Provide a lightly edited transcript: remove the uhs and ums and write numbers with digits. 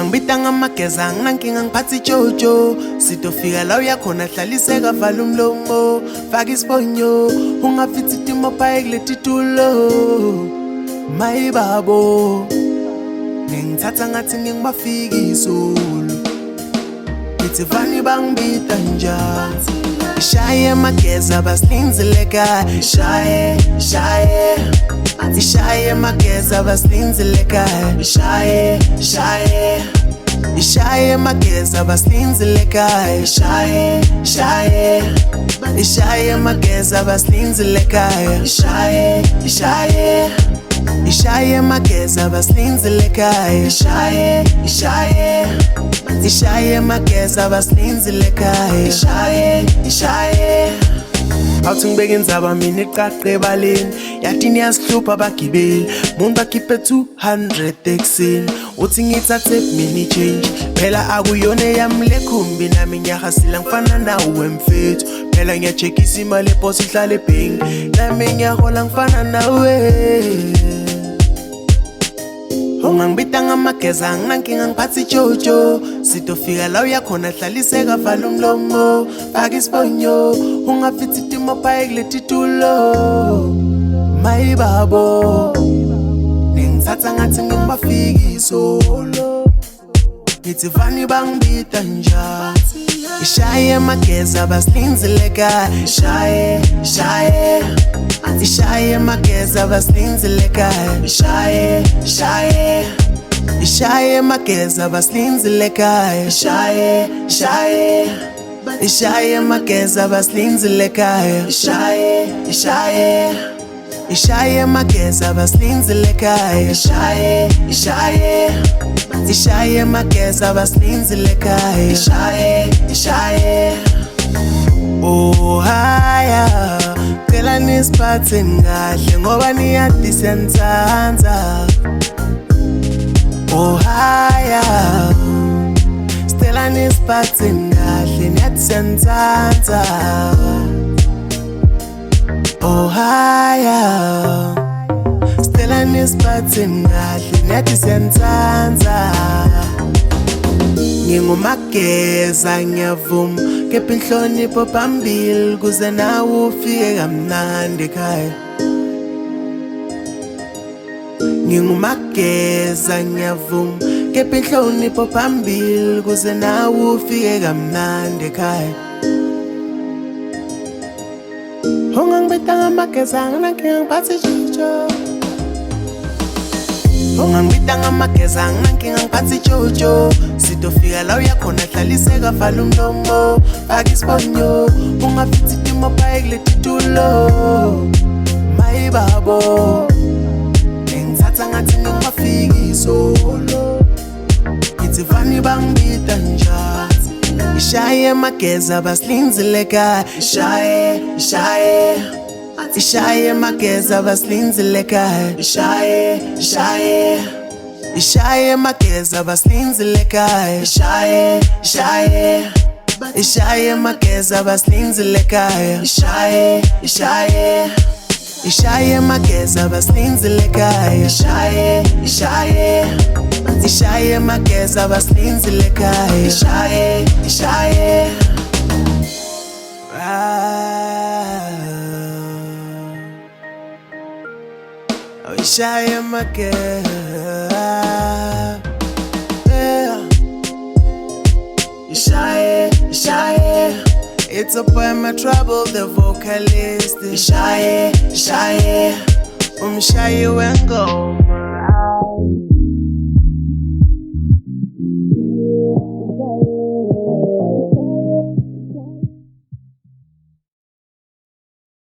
Ungangibita ngamageza anginankinga ngiphatha ijojo sitofika la uyakhona hlaliseka vala umlomo faka isibonyo ungafithi itimo phaye kuleti tulo mayibabo ngingithatha ngathi ngingibafikiso ngithi vani bangibita njani ishaye mageza baslinzeleka ishaye ishaye mageza baslinzeleka ishaye mageza baslinzeleka ishaye mageza baslinzeleka ishaye mageza baslinzeleka ishaye mageza baslinzeleka awuthi ngibeke indzaba mina iqaqe ebaleni yathi niyasihlupha abagibeli muntu bakhiphe 200 ekuseni uthi ngithathe mini change phela akuyona eyami le khumbi nami ngiyahasila ngifana nawe mfethu phela ngiyachekisa imali eposi ihlala ebhenki nami ngiyahola ngifana nawe ungangibita ngamageza anginankinga ngiphatha ijojo sitofika la uyakhona hlaliseka vala umlomo faka isibonyo ungafithi itimo phaye kuleti tulo mayibabo ningithatha ngathi ngingibafikiso ngithi vani bangibita njani ishaye mageza baslinzeleka ishaye mageza baslinzeleka ishaye mageza baslinzeleka ishaye mageza baslinzeleka ishaye mageza baslinzeleka ishaye mageza baslinzeleka oh haya cela nisiphathe kahle ngoba niyadisensanza oh haya cela nisiphathe kahle niyadisensanza oh haya cela nisiphathe kahle niyadisensanza ngingumageza ngiyavuma kepha inhlonipho phambili kuze nawe ufike kamnandi ekhaya ngingumageza ngiyavuma kepha inhlonipho phambili kuze nawe ufike kamnandi ekhaya ungangibita ngamageza anginankinga ngiphatha ijojo ungangibita ngamageza anginankinga ngiphatha ijojo sitofika la uyakhona hlaliseka vala umlomo faka isibonyo ungafithi itimo phaye kuleti tulo mayibabo ngingithatha ngathi ngingibafikiso ngithi vani bangibita njani ishaye mageza baslinzeleka ishaye mageza baslinzeleka ishaye mageza baslinzeleka ishaye mageza baslinzeleka ishaye mageza baslinzeleka ishaye mageza baslinzeleka ishaye mageza ishaye it's a poem of trouble the vocalist ishaye umshaye wengo